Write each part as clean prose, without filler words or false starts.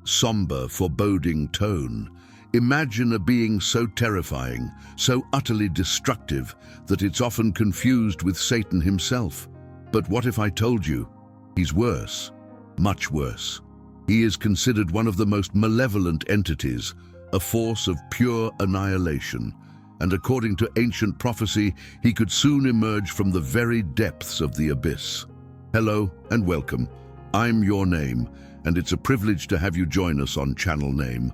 somber, foreboding tone. Imagine a being so terrifying, so utterly destructive, that it's often confused with Satan himself. But what if I told you he's worse, much worse? He is considered one of the most malevolent entities, a force of pure annihilation, and according to ancient prophecy, he could soon emerge from the very depths of the abyss. Hello and welcome. I'm Your Name, and it's a privilege to have you join us on Channel Name.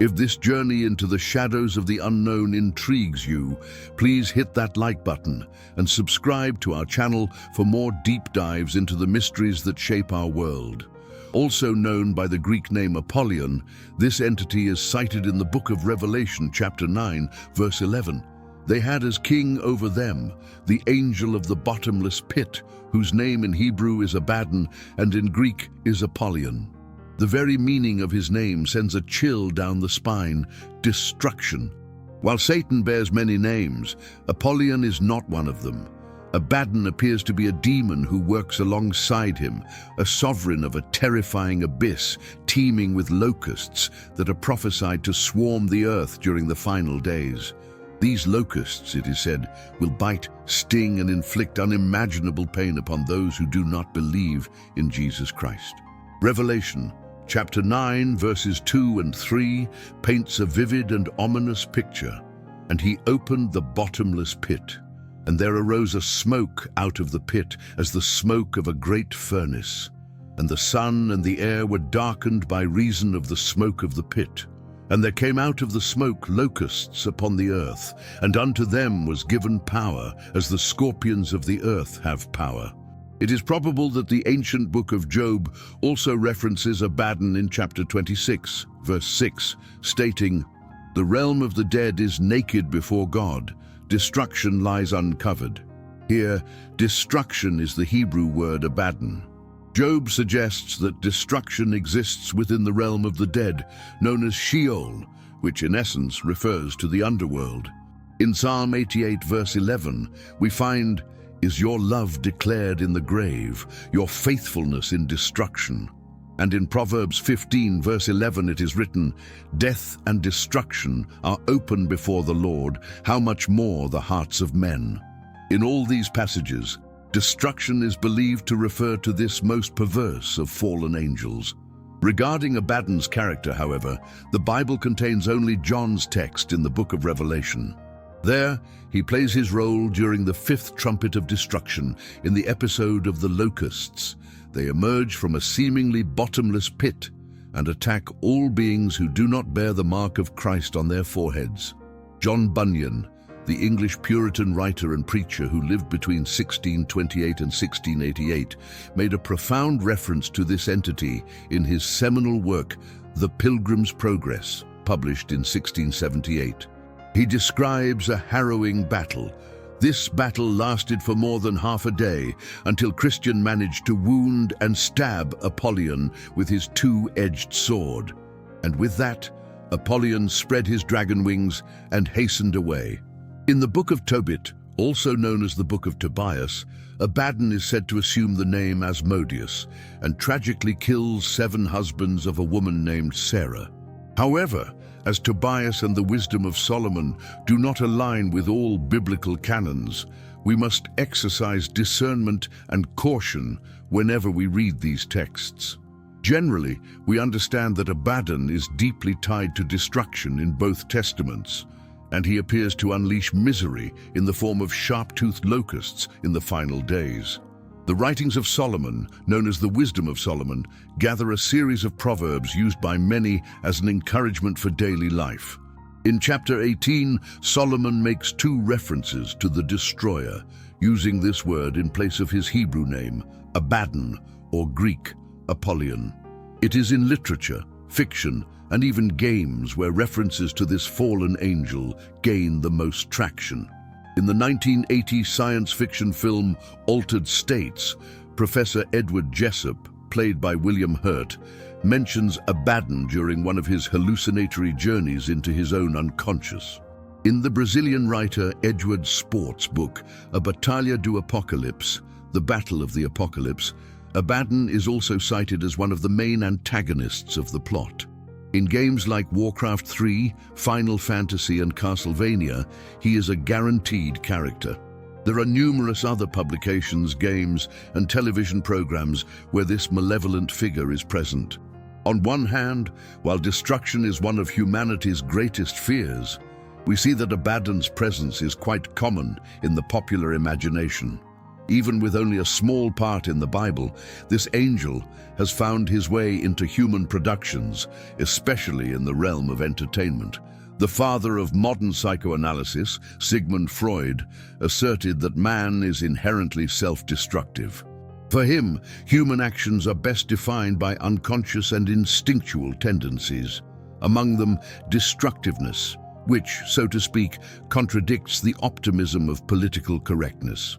If this journey into the shadows of the unknown intrigues you, please hit that like button and subscribe to our channel for more deep dives into the mysteries that shape our world. Also known by the Greek name Apollyon, this entity is cited in the book of Revelation, chapter 9, verse 11. They had as king over them the angel of the bottomless pit, whose name in Hebrew is Abaddon and in Greek is Apollyon. The very meaning of his name sends a chill down the spine: destruction. While Satan bears many names, Apollyon is not one of them. Abaddon appears to be a demon who works alongside him, a sovereign of a terrifying abyss teeming with locusts that are prophesied to swarm the earth during the final days. These locusts, it is said, will bite, sting, and inflict unimaginable pain upon those who do not believe in Jesus Christ. Revelation chapter 9, verses 2 and 3 paints a vivid and ominous picture. And he opened the bottomless pit, and there arose a smoke out of the pit as the smoke of a great furnace. And the sun and the air were darkened by reason of the smoke of the pit. And there came out of the smoke locusts upon the earth, and unto them was given power, as the scorpions of the earth have power. It is probable that the ancient book of Job also references Abaddon in chapter 26, verse 6, stating, "The realm of the dead is naked before God. Destruction lies uncovered." Here, destruction is the Hebrew word Abaddon. Job suggests that destruction exists within the realm of the dead, known as Sheol, which in essence refers to the underworld. In Psalm 88, verse 11, we find, "Is your love declared in the grave, your faithfulness in destruction?" And in Proverbs 15, verse 11, it is written, "Death and destruction are open before the Lord, how much more the hearts of men." In all these passages, destruction is believed to refer to this most perverse of fallen angels. Regarding Abaddon's character, however, the Bible contains only John's text in the book of Revelation. There, he plays his role during the fifth trumpet of destruction in the episode of the locusts. They emerge from a seemingly bottomless pit and attack all beings who do not bear the mark of Christ on their foreheads. John Bunyan, the English Puritan writer and preacher who lived between 1628 and 1688, made a profound reference to this entity in his seminal work, The Pilgrim's Progress, published in 1678. He describes a harrowing battle. This battle lasted for more than half a day, until Christian managed to wound and stab Apollyon with his two-edged sword. And with that, Apollyon spread his dragon wings and hastened away. In the book of Tobit, also known as the book of Tobias, Abaddon is said to assume the name Asmodeus and tragically kills 7 husbands of a woman named Sarah. However, as Tobias and the wisdom of Solomon do not align with all biblical canons, we must exercise discernment and caution whenever we read these texts. Generally, we understand that Abaddon is deeply tied to destruction in both testaments, and he appears to unleash misery in the form of sharp-toothed locusts in the final days. The writings of Solomon, known as the Wisdom of Solomon, gather a series of proverbs used by many as an encouragement for daily life. In chapter 18, Solomon makes 2 references to the destroyer, using this word in place of his Hebrew name, Abaddon, or Greek, Apollyon. It is in literature, fiction, and even games where references to this fallen angel gain the most traction. In the 1980 science fiction film Altered States, Professor Edward Jessup, played by William Hurt, mentions Abaddon during one of his hallucinatory journeys into his own unconscious. In the Brazilian writer Edward Sport's book, A Batalha do Apocalipse, The Battle of the Apocalypse, Abaddon is also cited as one of the main antagonists of the plot. In games like Warcraft 3, Final Fantasy, and Castlevania, he is a guaranteed character. There are numerous other publications, games, and television programs where this malevolent figure is present. On one hand, while destruction is one of humanity's greatest fears, we see that Abaddon's presence is quite common in the popular imagination. Even with only a small part in the Bible, this angel has found his way into human productions, especially in the realm of entertainment. The father of modern psychoanalysis, Sigmund Freud, asserted that man is inherently self-destructive. For him, human actions are best defined by unconscious and instinctual tendencies, among them destructiveness, which, so to speak, contradicts the optimism of political correctness.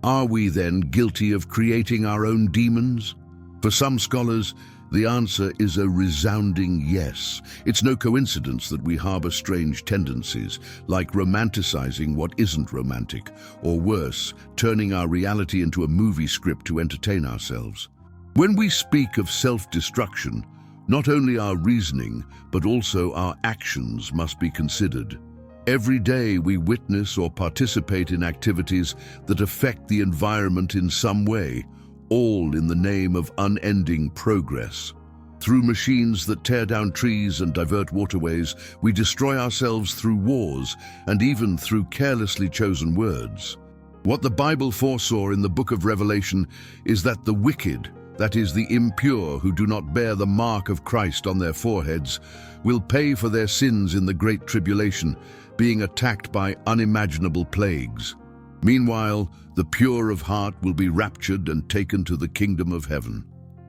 Are we then guilty of creating our own demons? For some scholars, the answer is a resounding yes. It's no coincidence that we harbor strange tendencies, like romanticizing what isn't romantic, or worse, turning our reality into a movie script to entertain ourselves. When we speak of self-destruction, not only our reasoning, but also our actions must be considered. Every day we witness or participate in activities that affect the environment in some way, all in the name of unending progress. Through machines that tear down trees and divert waterways, we destroy ourselves through wars and even through carelessly chosen words. What the Bible foresaw in the book of Revelation is that the wicked, that is, the impure who do not bear the mark of Christ on their foreheads, will pay for their sins in the great tribulation, being attacked by unimaginable plagues. Meanwhile, the pure of heart will be raptured and taken to the kingdom of heaven.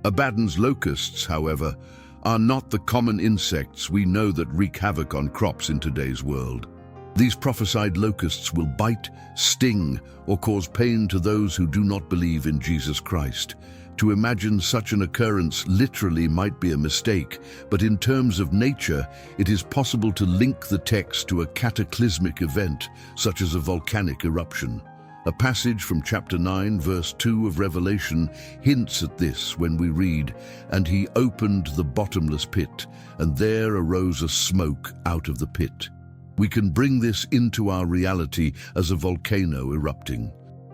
Abaddon's locusts, however, are not the common insects we know that wreak havoc on crops in today's world. These prophesied locusts will bite, sting, or cause pain to those who do not believe in Jesus Christ. To imagine such an occurrence literally might be a mistake, but in terms of nature, it is possible to link the text to a cataclysmic event, such as a volcanic eruption. A passage from chapter 9, verse 2 of Revelation hints at this when we read, "And he opened the bottomless pit, and there arose a smoke out of the pit." We can bring this into our reality as a volcano erupting.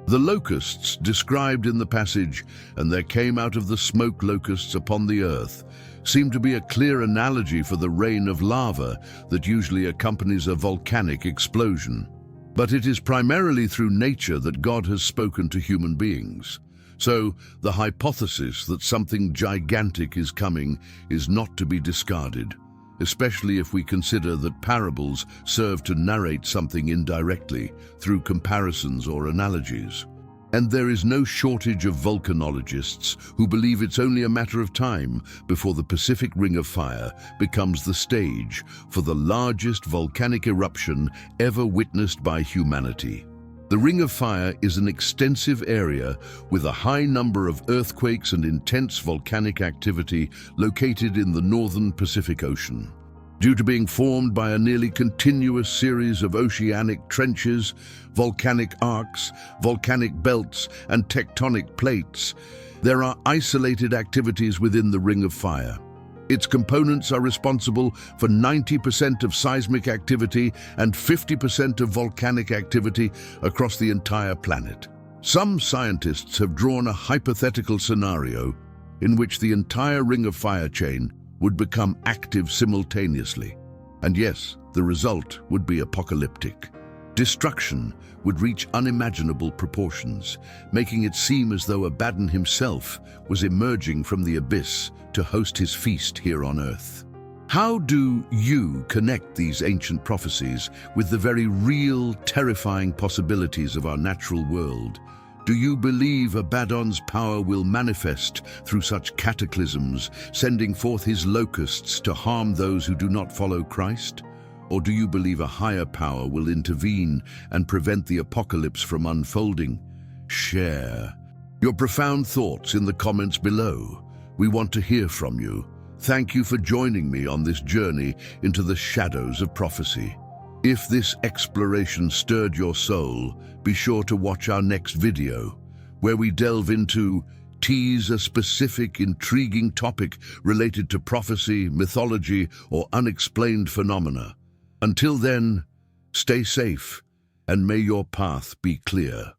The locusts described in the passage, "and there came out of the smoke locusts upon the earth," seem to be a clear analogy for the rain of lava that usually accompanies a volcanic explosion. But it is primarily through nature that God has spoken to human beings. So the hypothesis that something gigantic is coming is not to be discarded, especially if we consider that parables serve to narrate something indirectly through comparisons or analogies. And there is no shortage of volcanologists who believe it's only a matter of time before the Pacific Ring of Fire becomes the stage for the largest volcanic eruption ever witnessed by humanity. The Ring of Fire is an extensive area with a high number of earthquakes and intense volcanic activity located in the northern Pacific Ocean. Due to being formed by a nearly continuous series of oceanic trenches, volcanic arcs, volcanic belts, and tectonic plates, there are isolated activities within the Ring of Fire. Its components are responsible for 90% of seismic activity and 50% of volcanic activity across the entire planet. Some scientists have drawn a hypothetical scenario in which the entire Ring of Fire chain would become active simultaneously. And yes, the result would be apocalyptic. Destruction would reach unimaginable proportions, making it seem as though Abaddon himself was emerging from the abyss to host his feast here on Earth. How do you connect these ancient prophecies with the very real, terrifying possibilities of our natural world? Do you believe Abaddon's power will manifest through such cataclysms, sending forth his locusts to harm those who do not follow Christ? Or do you believe a higher power will intervene and prevent the apocalypse from unfolding? Share your profound thoughts in the comments below. We want to hear from you. Thank you for joining me on this journey into the shadows of prophecy. If this exploration stirred your soul, be sure to watch our next video, where we delve into tease a specific, intriguing topic related to prophecy, mythology, or unexplained phenomena. Until then, stay safe, and may your path be clear.